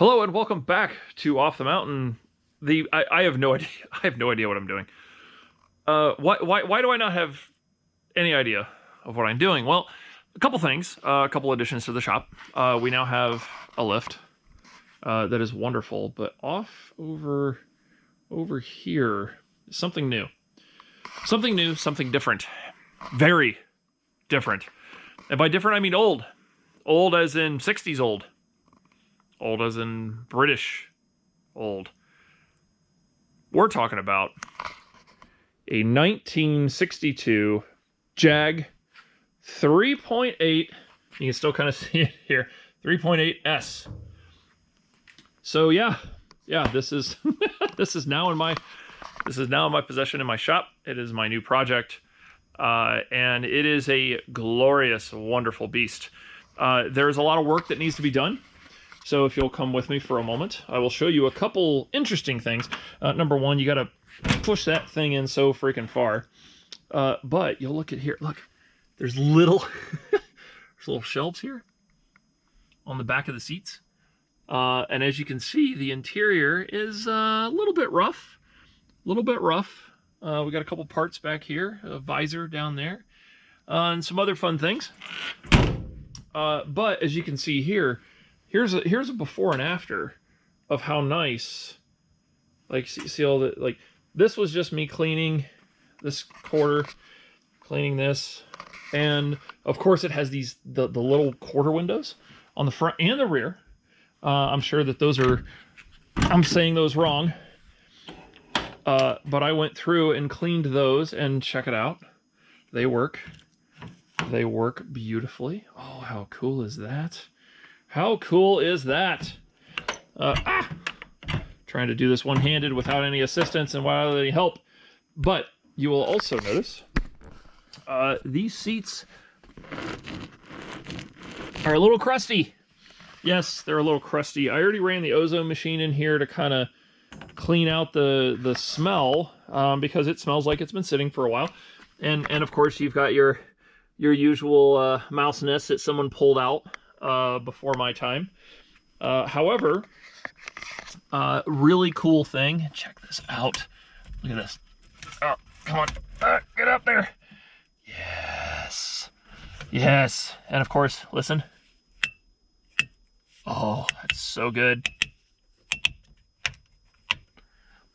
Hello and welcome back to Off the Mountain. I have no idea. I have no idea what I'm doing. Why do I not have any idea of what I'm doing? Well, a couple things. A couple additions to the shop. We now have a lift that is wonderful, but off over here is something new. Something new, something different. Very different. And by different, I mean old. Old as in 60s old. Old as in British old. We're talking about a 1962 Jag 3.8. You can still kind of see it here. 3.8S. So yeah, this is this is now in my possession in my shop. It is my new project, and it is a glorious, wonderful beast. There's a lot of work that needs to be done. So if you'll come with me for a moment, I will show you a couple interesting things. Number one, you got to push that thing in so freaking far. But you'll look at here. Look, there's little, there's little shelves here on the back of the seats. And as you can see, the interior is a little bit rough. We got a couple parts back here, a visor down there, and some other fun things. But as you can see here, here's a before and after of how nice, like, see all the, like, this was just me cleaning this quarter, cleaning this, and of course it has these, the little quarter windows on the front and the rear. I'm sure that those are, I'm saying those wrong, but I went through and cleaned those, and check it out. They work beautifully. Oh, how cool is that? How cool is that? Trying to do this one-handed without any assistance and without any help. But you will also notice these seats are a little crusty. Yes, they're a little crusty. I already ran the ozone machine in here to kind of clean out the smell, because it smells like it's been sitting for a while. And of course you've got your usual mouse nest that someone pulled out before my time. However, really cool thing. Check this out. Look at this. Oh, come on. Get up there. Yes. Yes. And of course, listen. Oh, that's so good.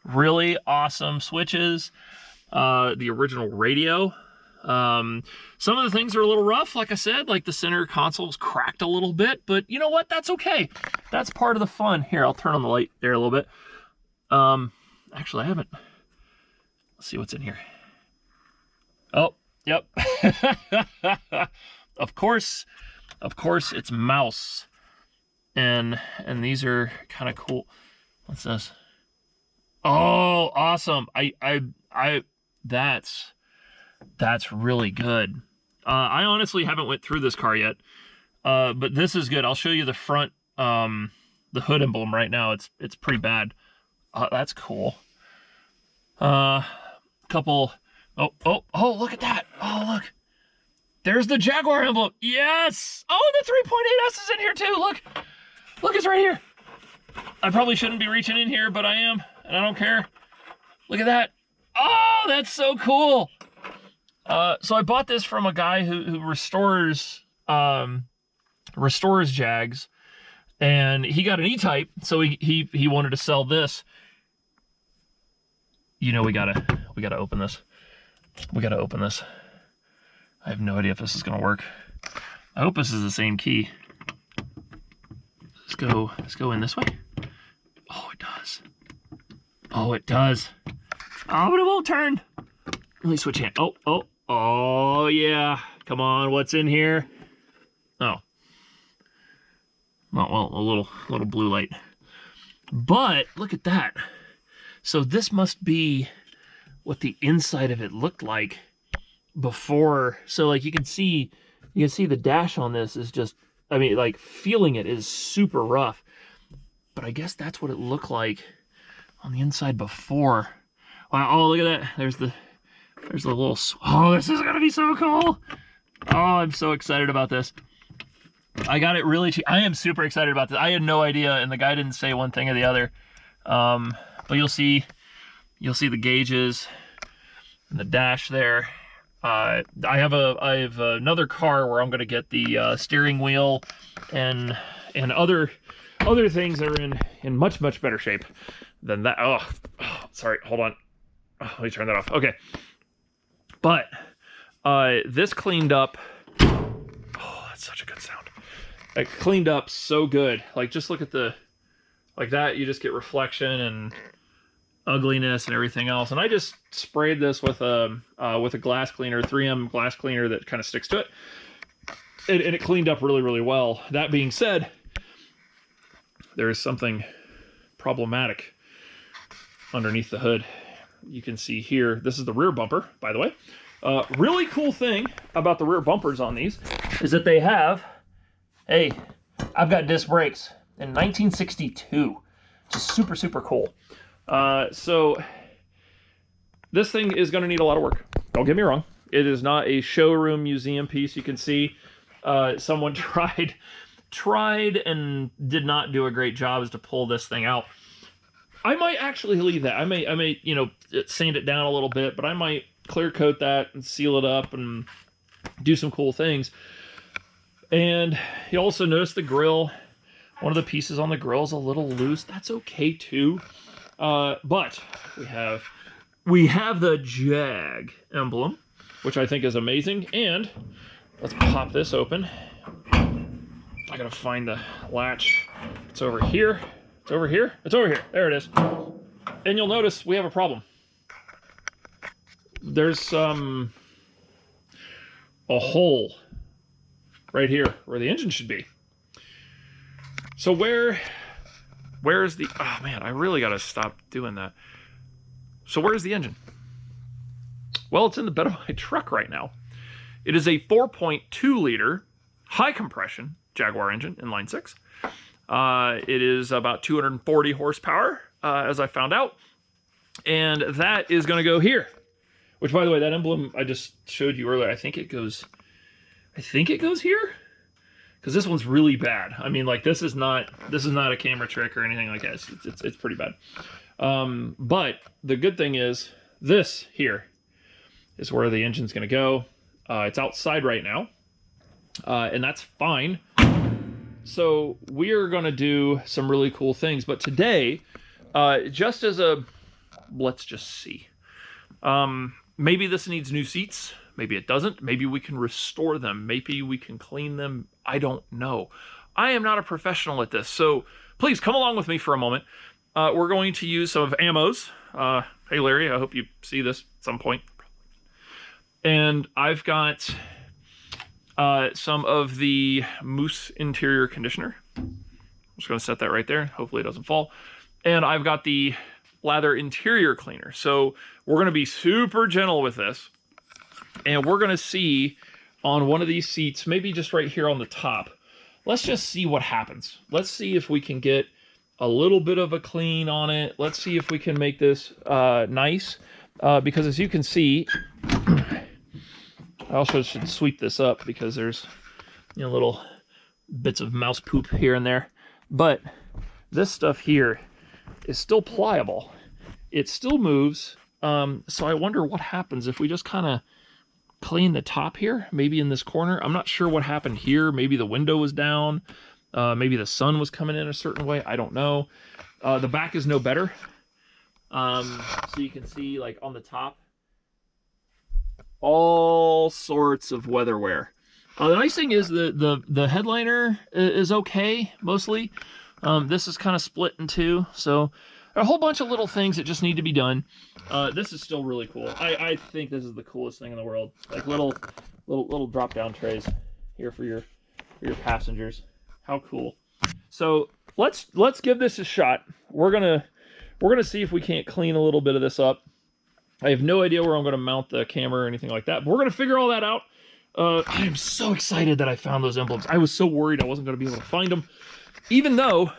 Really awesome switches. The original radio. Some of the things are a little rough, like I said, like the center console's cracked a little bit, but you know what? That's okay. That's part of the fun. Here, I'll turn on the light there a little bit. Actually, I haven't. Let's see what's in here. Oh, yep. Of course, it's mouse. And these are kind of cool. What's this? Oh, awesome. That's really good. I honestly haven't went through this car yet, but this is good. I'll show you the front, the hood emblem right now. It's pretty bad. That's cool. Couple. Oh! Look at that! Oh, look! There's the Jaguar emblem. Yes! Oh, the 3.8S is in here too. Look, it's right here. I probably shouldn't be reaching in here, but I am, and I don't care. Look at that! Oh, that's so cool. So I bought this from a guy who restores Jags, and he got an E-Type, so he wanted to sell this. You know, we gotta open this. We gotta open this. I have no idea if this is gonna work. I hope this is the same key. Let's go in this way. Oh, it does. Oh, it does. Oh, but it won't turn. Let me switch hand. Oh, yeah. Come on, what's in here? Oh. Well, a little blue light. But look at that. So this must be what the inside of it looked like before. So like you can see the dash on this is just, I mean, like feeling it is super rough. But I guess that's what it looked like on the inside before. Wow, oh, look at that. There's the little, oh, this is gonna be so cool. Oh, I'm so excited about this. I got it really cheap. I am super excited about this. I had no idea, and the guy didn't say one thing or the other. But you'll see the gauges and the dash there. I have another car where I'm going to get the steering wheel and other things that are in much better shape than that. Oh, sorry, hold on. Oh, let me turn that off. Okay, but this cleaned up. Oh, that's such a good sound. It cleaned up so good. Like, just look at like that. You just get reflection and ugliness and everything else. And I just sprayed this with a glass cleaner, 3M glass cleaner that kind of sticks to it. And it cleaned up really well. That being said, there is something problematic underneath the hood. You can see here, this is the rear bumper, by the way. Really cool thing about the rear bumpers on these is that they have, hey, I've got disc brakes in 1962, which is super cool. So this thing is going to need a lot of work. Don't get me wrong. It is not a showroom museum piece. You can see someone tried and did not do a great job as to pull this thing out. I might actually leave that. I may, you know, sand it down a little bit, but I might clear coat that and seal it up and do some cool things. And you also notice the grill. One of the pieces on the grill is a little loose. That's okay too. But we have the Jag emblem, which I think is amazing. And let's pop this open. I gotta find the latch. It's over here. It's over here. It's over here. There it is. And you'll notice we have a problem. There's a hole right here where the engine should be. So where's the, oh man, I really gotta stop doing that. So where's the engine? Well, it's in the bed of my truck right now. It is a 4.2 liter high compression Jaguar engine inline 6. It is about 240 horsepower, as I found out. And that is gonna go here. Which, by the way, that emblem I just showed you earlier, I think it goes here? Because this one's really bad. I mean, like, this is not a camera trick or anything like that. It's pretty bad. But the good thing is, this here is where the engine's going to go. It's outside right now, and that's fine. So we're going to do some really cool things. But today, just as a, let's just see. Maybe this needs new seats. Maybe it doesn't. Maybe we can restore them. Maybe we can clean them. I don't know. I am not a professional at this, so please come along with me for a moment. We're going to use some of Ammo's. Hey, Larry, I hope you see this at some point. And I've got some of the Mousse interior conditioner. I'm just going to set that right there. Hopefully it doesn't fall. And I've got the lather interior cleaner. So we're going to be super gentle with this. And we're going to see on one of these seats, maybe just right here on the top, let's just see what happens. Let's see if we can get a little bit of a clean on it. Let's see if we can make this nice. Because as you can see, I also should sweep this up because there's, you know, little bits of mouse poop here and there. But this stuff here is still pliable. It still moves. So I wonder what happens if we just kind of clean the top here, maybe in this corner. I'm not sure what happened here. Maybe the window was down. Maybe the sun was coming in a certain way. I don't know. The back is no better. So you can see, like, on the top, all sorts of weather wear. The nice thing is the headliner is okay, mostly. This is kind of split in two, so a whole bunch of little things that just need to be done. This is still really cool. I think this is the coolest thing in the world. Like little drop down trays here for your passengers. How cool! So let's give this a shot. We're gonna see if we can't clean a little bit of this up. I have no idea where I'm gonna mount the camera or anything like that, but we're gonna figure all that out. I am so excited that I found those emblems. I was so worried I wasn't gonna be able to find them, even though,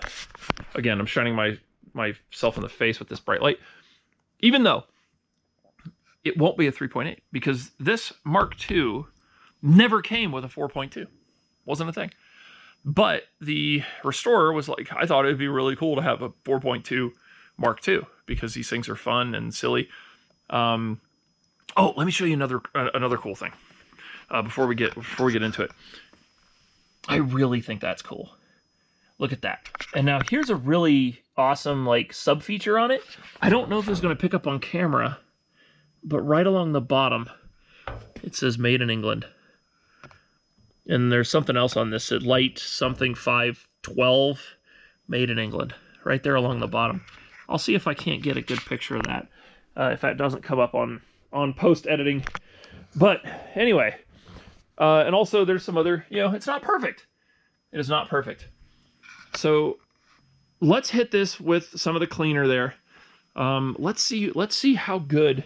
again, I'm shining myself in the face with this bright light, even though it won't be a 3.8 because this Mark II never came with a 4.2. Wasn't a thing. But the restorer was like, I thought it'd be really cool to have a 4.2 Mark II because these things are fun and silly. Oh, let me show you another cool thing before we get into it. I really think that's cool. Look at that. And now here's a really awesome like sub feature on it. I don't know if it's going to pick up on camera, but right along the bottom it says "Made in England." And there's something else on this, light something 512, "Made in England," right there along the bottom. I'll see if I can't get a good picture of that, if that doesn't come up on post editing. But anyway, and also there's some other, it's not perfect. It is not perfect. So let's hit this with some of the cleaner there. Let's see how good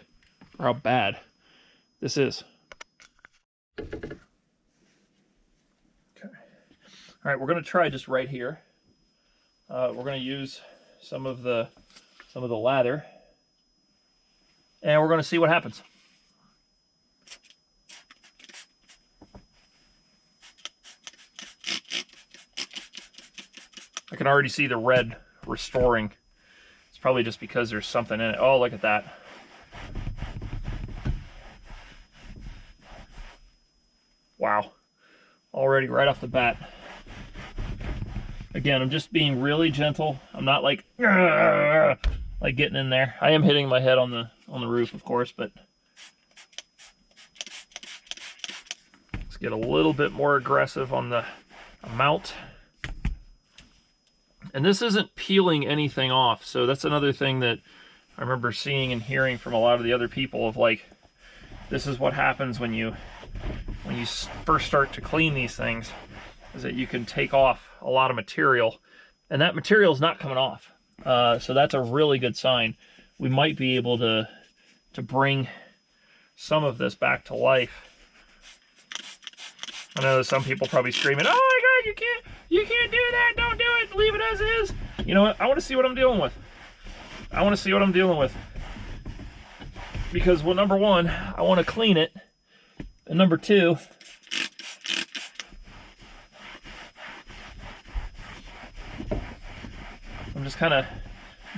or how bad this is. Okay. All right, we're gonna try just right here. We're gonna use some of the lather, and we're gonna see what happens. I can already see the red restoring. It's probably just because there's something in it. Oh, look at that. Wow. Already right off the bat. Again, I'm just being really gentle. I'm not like getting in there. I am hitting my head on the roof, of course, but let's get a little bit more aggressive on the amount. And this isn't peeling anything off, so that's another thing that I remember seeing and hearing from a lot of the other people of like, this is what happens when you first start to clean these things, is that you can take off a lot of material, and that material is not coming off. So that's a really good sign. We might be able to bring some of this back to life. I know some people probably screaming, "Oh my God, you can't do that! Don't do it! Leave it as is!" You know what? I want to see what I'm dealing with. I want to see what I'm dealing with. Because, well, number one, I want to clean it, and number two, I'm just kind of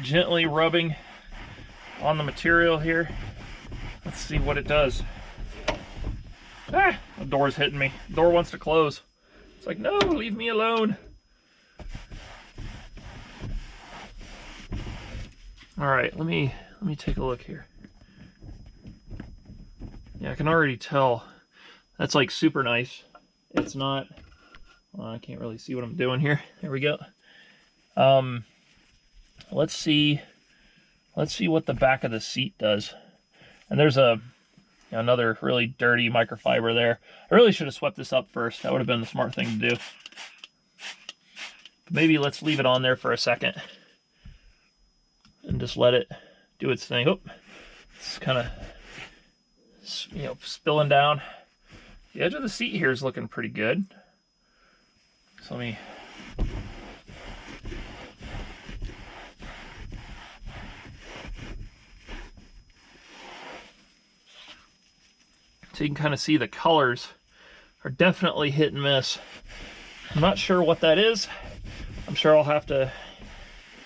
gently rubbing on the material here. Let's see what it does. Ah, the door's hitting me. The door wants to close. It's like, no, leave me alone. All right, let me take a look here. Yeah, I can already tell that's like super nice. It's not, well, I can't really see what I'm doing here. There we go. Let's see what the back of the seat does. And there's another really dirty microfiber there. I really should have swept this up first. That would have been the smart thing to do. But maybe let's leave it on there for a second and just let it do its thing. Oh, it's kind of, spilling down. The edge of the seat here is looking pretty good. So let me, so you can kind of see the colors are definitely hit and miss. I'm not sure what that is. I'm sure I'll have to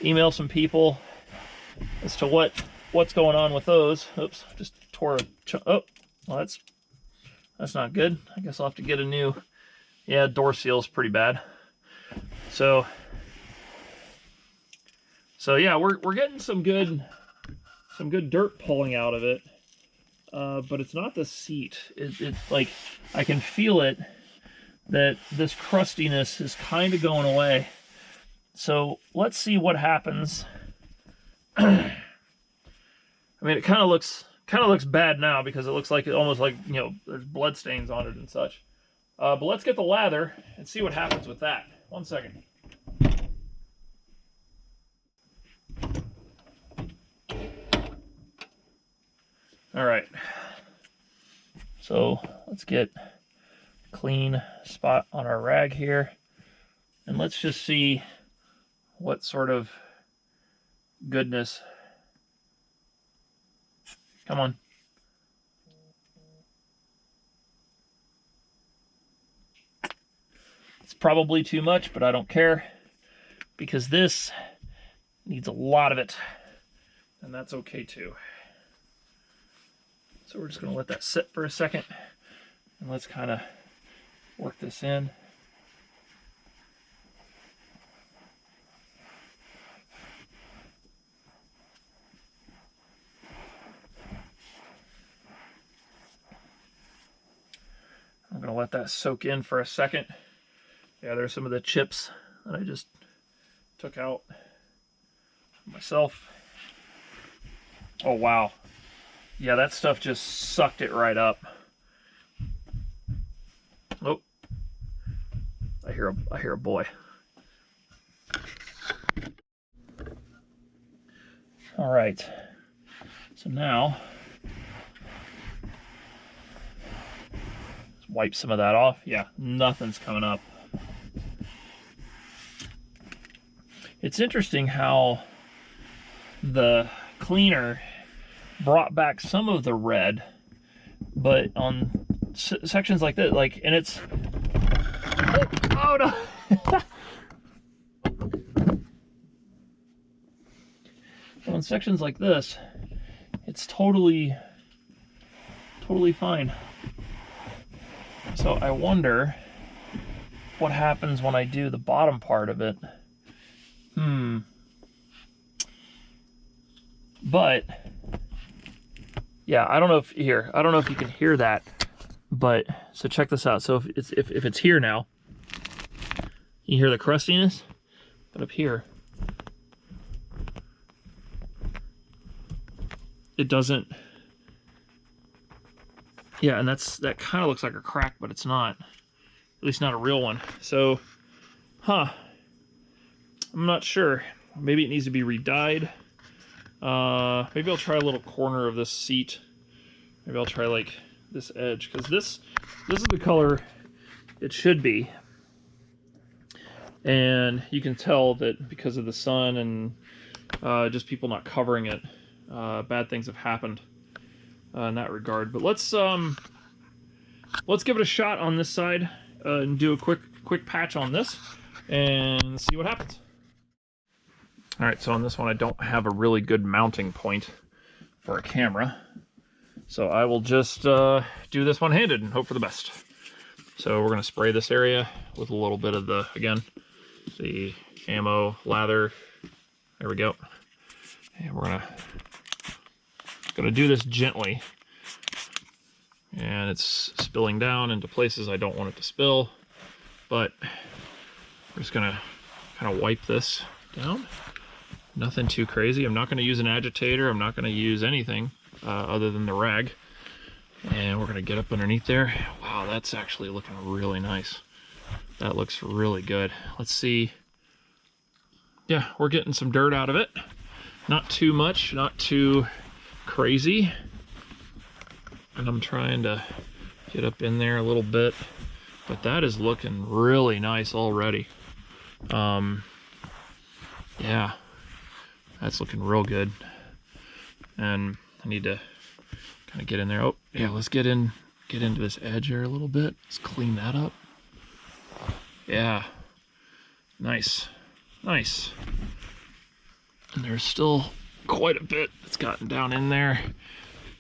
email some people as to what's going on with those. Oops, just tore a chunk. Oh, well, that's not good. I guess I'll have to get a new. Yeah, door seal's pretty bad. So yeah, we're getting some good dirt pulling out of it. But it's not the seat. It's like, I can feel it, that this crustiness is kind of going away. So let's see what happens. I mean, it kind of looks bad now because it looks like almost like, there's blood stains on it and such. But let's get the lather and see what happens with that. 1 second. All right. So let's get a clean spot on our rag here, and let's just see what sort of goodness. Come on. It's probably too much, but I don't care because this needs a lot of it, and that's okay too. So we're just going to let that sit for a second, and let's kind of work this in. I'm going to let that soak in for a second. Yeah, there's some of the chips that I just took out myself. Oh, wow. Yeah, that stuff just sucked it right up. Oh, I hear a boy. All right. So now, let's wipe some of that off. Yeah, nothing's coming up. It's interesting how the cleaner brought back some of the red, but on sections like this, like, and it's, oh no. On sections like this, it's totally fine. So I wonder what happens when I do the bottom part of it. But yeah, I don't know if you can hear that, but so check this out. So if it's here now, you hear the crustiness, but up here it doesn't. Yeah, and that kind of looks like a crack, but it's not. At least not a real one. So, I'm not sure. Maybe it needs to be re-dyed. Maybe I'll try a little corner of this seat. Maybe I'll try like this edge, because this is the color it should be. And you can tell that because of the sun and just people not covering it, bad things have happened in that regard. But let's give it a shot on this side and do a quick patch on this and see what happens. All right, so on this one I don't have a really good mounting point for a camera, so I will just do this one-handed and hope for the best. So we're going to spray this area with a little bit of the, again, the camo lather. There we go. And we're gonna do this gently, and it's spilling down into places I don't want it to spill, but we're just gonna kind of wipe this down. Nothing too crazy. I'm not gonna use an agitator. I'm not gonna use anything other than the rag. And we're gonna get up underneath there. Wow, that's actually looking really nice. That looks really good. Let's see. Yeah, we're getting some dirt out of it. Not too much, not too crazy. And I'm trying to get up in there a little bit, but that is looking really nice already. Yeah, that's looking real good. And I need to kind of get in there. Oh, yeah, let's get into this edge here a little bit. Let's clean that up. Yeah, nice, nice. And there's still quite a bit that's gotten down in there.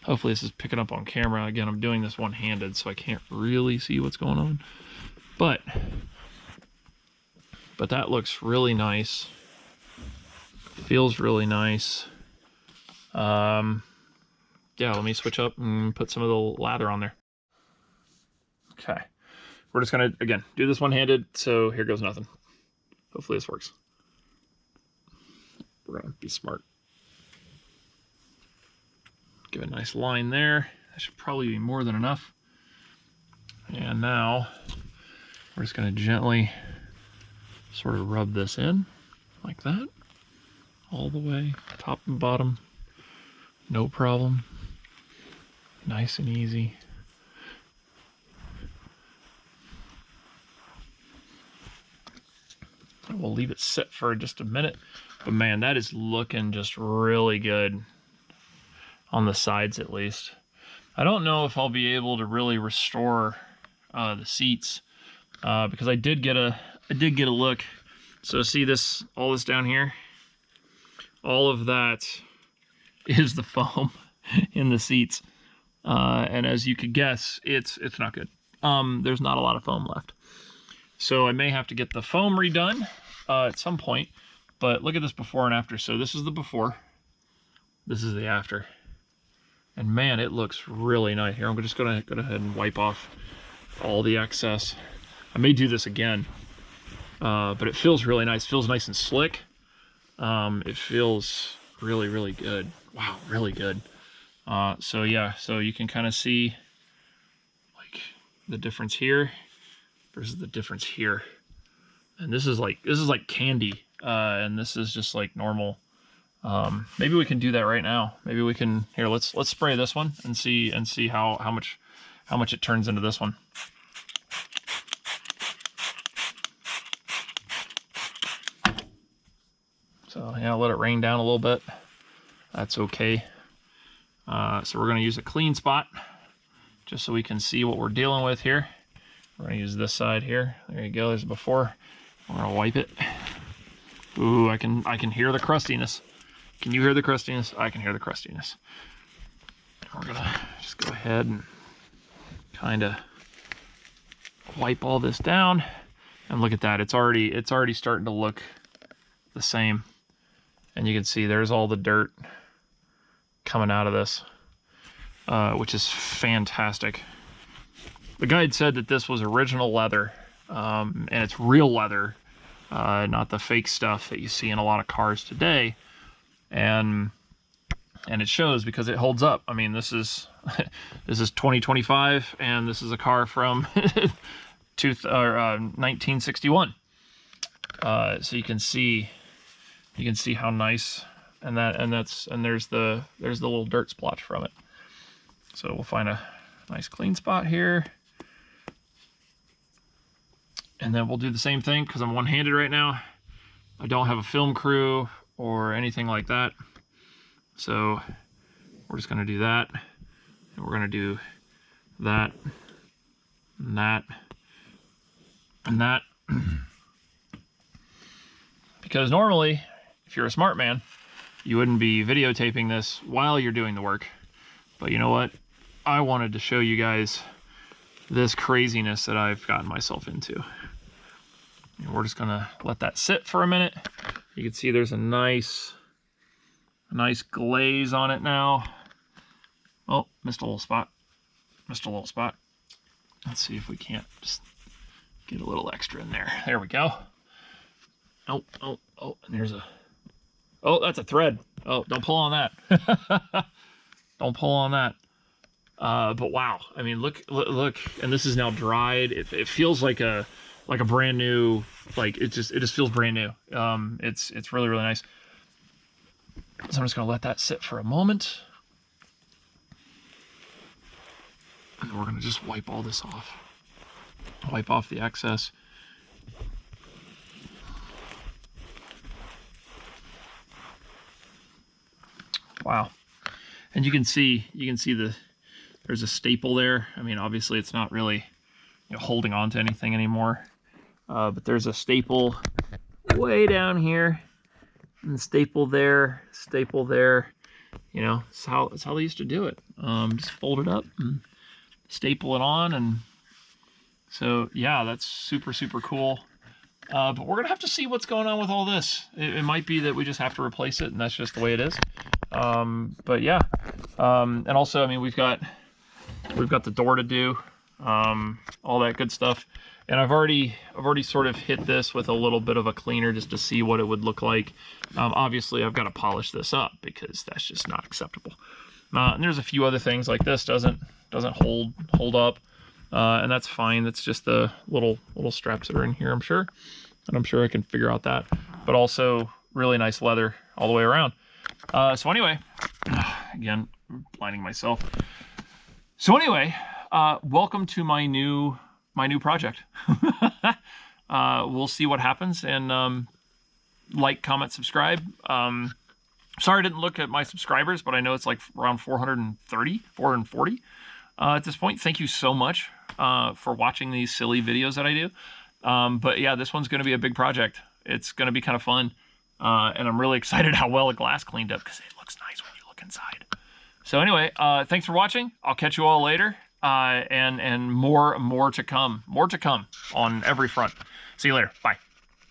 Hopefully this is picking up on camera. Again, I'm doing this one-handed, so I can't really see what's going on. But that looks really nice. Feels really nice. Yeah, let me switch up and put some of the lather on there. Okay. We're just gonna, again, do this one-handed, so here goes nothing. Hopefully this works. We're gonna be smart. Give a nice line there. That should probably be more than enough. And now we're just gonna gently sort of rub this in like that, all the way, top and bottom, no problem. Nice and easy. We'll leave it sit for just a minute, but man, that is looking just really good on the sides, at least. I don't know if I'll be able to really restore the seats because I did get a I did get a look. So see this, all this down here? All of that is the foam in the seats. And as you could guess, it's not good. There's not a lot of foam left. So I may have to get the foam redone at some point. But look at this before and after. So this is the before. This is the after. And man, it looks really nice. Here, I'm just gonna go ahead and wipe off all the excess. I may do this again, but it feels really nice. It feels nice and slick. It feels really, really good. Wow, really good. So yeah, so you can kind of see like the difference here versus the difference here. And this is like candy, and this is just like normal. Maybe we can do that right now. Maybe we can, here, let's spray this one and see how much it turns into this one. So yeah, let it rain down a little bit. That's okay. So we're gonna use a clean spot just so we can see what we're dealing with here. We're gonna use this side here. There you go, there's before. We're gonna wipe it. Ooh, I can hear the crustiness. Can you hear the crustiness? I can hear the crustiness. We're gonna just go ahead and kind of wipe all this down. And look at that, it's already starting to look the same. And you can see there's all the dirt coming out of this, which is fantastic. The guide said that this was original leather, and it's real leather, not the fake stuff that you see in a lot of cars today. And it shows because it holds up. I mean, this is 2025, and this is a car from 1961. So you can see how nice, and there's the little dirt splotch from it. So we'll find a nice clean spot here, and then we'll do the same thing because I'm one-handed right now. I don't have a film crew or anything like that. So we're just gonna do that. And we're gonna do that, and that, and that. Because normally, if you're a smart man, you wouldn't be videotaping this while you're doing the work. But you know what? I wanted to show you guys this craziness that I've gotten myself into. And we're just gonna let that sit for a minute. You can see there's a nice glaze on it now. Oh, missed a little spot. Missed a little spot. Let's see if we can't just get a little extra in there. There we go. Oh, and there's a... Oh, that's a thread. Oh, don't pull on that. Don't pull on that. But wow, I mean, look, and this is now dried. It feels like a brand new, like it just feels brand new. It's really, really nice. So I'm just gonna let that sit for a moment. And we're gonna just wipe all this off. Wipe off the excess. Wow. And you can see there's a staple there. I mean, obviously it's not really, holding on to anything anymore. But there's a staple way down here, and the staple there, it's how they used to do it. Just fold it up and staple it on. And so yeah, that's super, super cool. But we're gonna have to see what's going on with all this. It might be that we just have to replace it, and that's just the way it is. But yeah, and also, I mean, we've got the door to do, all that good stuff. And I've already sort of hit this with a little bit of a cleaner just to see what it would look like. Obviously I've got to polish this up because that's just not acceptable. And there's a few other things, like this doesn't hold up, and that's fine. That's just the little straps that are in here, I'm sure. And I'm sure I can figure out that, but also really nice leather all the way around. So anyway, again, I'm blinding myself. So anyway, welcome to my new project. We'll see what happens, and like, comment, subscribe. Sorry I didn't look at my subscribers, but I know it's like around 440 at this point. Thank you so much for watching these silly videos that I do. But yeah, this one's going to be a big project. It's going to be kind of fun. And I'm really excited how well the glass cleaned up because it looks nice when you look inside. So anyway, thanks for watching. I'll catch you all later. And more to come. More to come on every front. See you later. Bye.